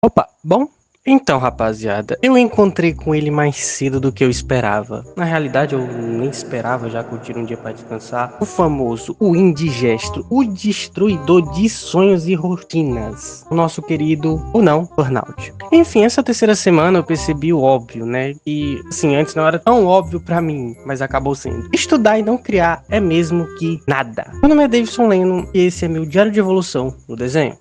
Opa, bom? Então, rapaziada, eu encontrei com ele mais cedo do que eu esperava. Na realidade, eu nem esperava, já que eu tiro um dia pra descansar. O famoso, o indigesto, o destruidor de sonhos e rotinas. O nosso querido, ou não, burnout. Enfim, essa terceira semana eu percebi o óbvio, né? E, assim, antes não era tão óbvio pra mim, mas acabou sendo. Estudar e não criar é mesmo que nada. Meu nome é Davidson Leno e esse é meu diário de evolução no desenho.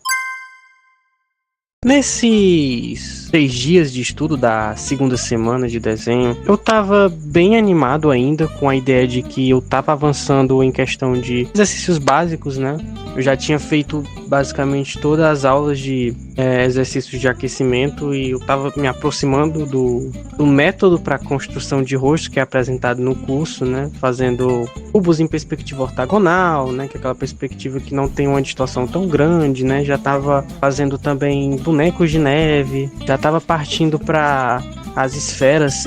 Nesses 3 dias de estudo da segunda semana de desenho, eu tava bem animado ainda com a ideia de que eu tava avançando em questão de exercícios básicos, né? Eu já tinha feito basicamente todas as aulas de exercícios de aquecimento e eu tava me aproximando do método para construção de rosto que é apresentado no curso, né? Fazendo cubos em perspectiva ortogonal, né? Que é aquela perspectiva que não tem uma distorção tão grande, né? Já tava fazendo também bonecos de neve, já tava partindo para as esferas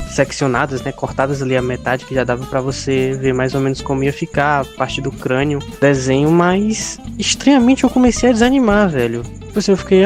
seccionadas, né, cortadas ali a metade, que já dava para você ver mais ou menos como ia ficar a parte do crânio, desenho, mas estranhamente eu comecei a desanimar, velho. Tipo assim, eu fiquei,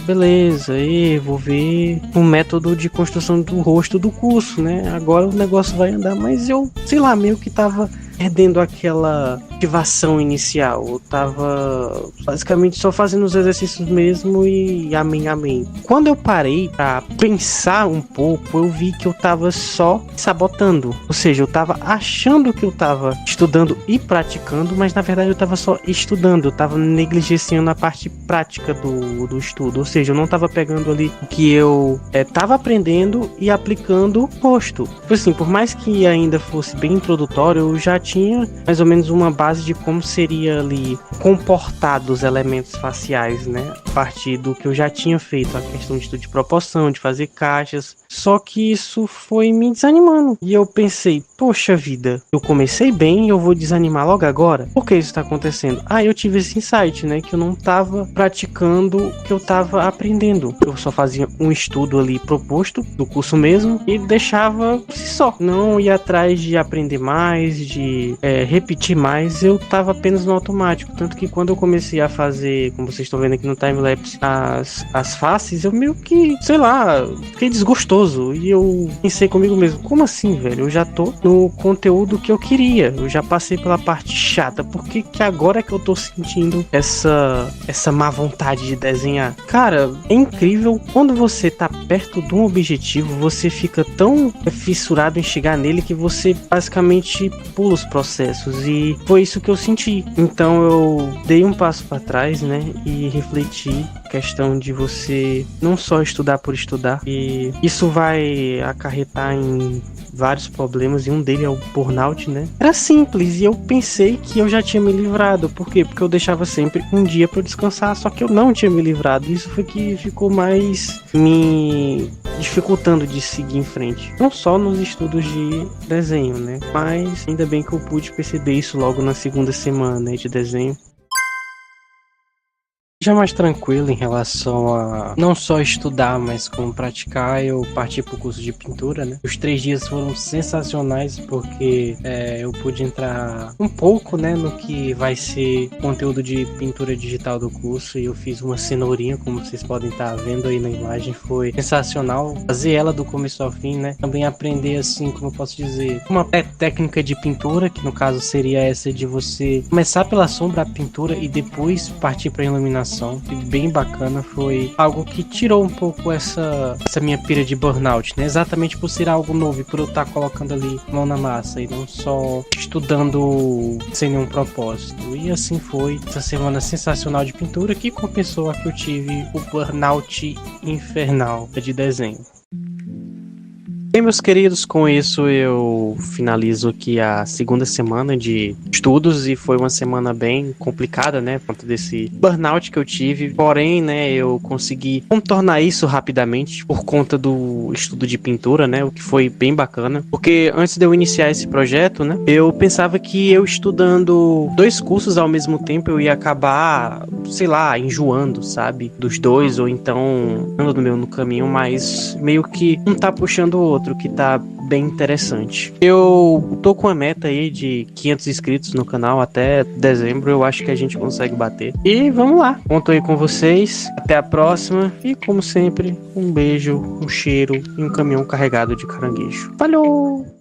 beleza, aí vou ver o método de construção do rosto do curso, né, agora o negócio vai andar, mas eu, sei lá, meio que tava perdendo aquela motivação inicial. Eu tava basicamente só fazendo os exercícios mesmo e amém. Quando eu parei pra pensar um pouco, eu vi que eu tava só sabotando. Ou seja, eu tava achando que eu tava estudando e praticando, mas na verdade eu tava só estudando. Eu tava negligenciando a parte prática do estudo. Ou seja, eu não tava pegando ali o que eu tava aprendendo e aplicando rosto. Tipo assim, por mais que ainda fosse bem introdutório, eu já tinha mais ou menos uma base de como seria ali comportado os elementos faciais, né? A partir do que eu já tinha feito, a questão de estudo de proporção, de fazer caixas. Só que isso foi me desanimando. E eu pensei, poxa vida, eu comecei bem e eu vou desanimar logo agora? Por que isso está acontecendo? Eu tive esse insight, né? Que eu não estava praticando o que eu estava aprendendo. Eu só fazia um estudo ali proposto do curso mesmo e deixava por si só. Não ia atrás de aprender mais, de repetir mais, eu tava apenas no automático. Tanto que quando eu comecei a fazer, como vocês estão vendo aqui no timelapse, as faces, eu meio que, sei lá, fiquei desgostoso. E eu pensei comigo mesmo, como assim, velho? Eu já tô no conteúdo que eu queria. Eu já passei pela parte chata. Por que agora é que eu tô sentindo essa má vontade de desenhar? Cara, é incrível. Quando você tá perto de um objetivo, você fica tão fissurado em chegar nele que você basicamente pula os processos. E foi isso que eu senti. Então eu dei um passo para trás, né, e refleti a questão de você não só estudar por estudar, e isso vai acarretar em vários problemas, e um deles é o burnout, né? Era simples, e eu pensei que eu já tinha me livrado. Por quê? Porque eu deixava sempre um dia para descansar, só que eu não tinha me livrado. Isso foi que ficou mais me dificultando de seguir em frente. Não só nos estudos de desenho, né? Mas ainda bem que eu pude perceber isso logo na segunda semana, né, de desenho. Já mais tranquilo em relação a não só estudar, mas como praticar, eu parti para o curso de pintura, né? Os 3 dias foram sensacionais porque eu pude entrar um pouco, né, no que vai ser conteúdo de pintura digital do curso, e eu fiz uma cenourinha, como vocês podem estar vendo aí na imagem. Foi sensacional fazer ela do começo ao fim, né? Também aprender, assim, como eu posso dizer, uma técnica de pintura, que no caso seria essa de você começar pela sombra a pintura e depois partir para a iluminação. Bem bacana, foi algo que tirou um pouco essa minha pira de burnout, né? Exatamente por ser algo novo e por eu estar colocando ali mão na massa e não só estudando sem nenhum propósito. E assim foi essa semana sensacional de pintura, que compensou a que eu tive o burnout infernal de desenho. Bem, meus queridos, com isso eu finalizo aqui a segunda semana de estudos, e foi uma semana bem complicada, né, por conta desse burnout que eu tive. Porém, né, eu consegui contornar isso rapidamente por conta do estudo de pintura, né, o que foi bem bacana. Porque antes de eu iniciar esse projeto, né, eu pensava que eu estudando 2 cursos ao mesmo tempo eu ia acabar, sei lá, enjoando, sabe, dos 2, ou então andando no caminho, mas meio que um tá puxando o outro, que tá bem interessante. Eu tô com a meta aí de 500 inscritos no canal até dezembro, eu acho que a gente consegue bater. E vamos lá, conto aí com vocês, até a próxima e como sempre, um beijo, um cheiro e um caminhão carregado de caranguejo. Falou!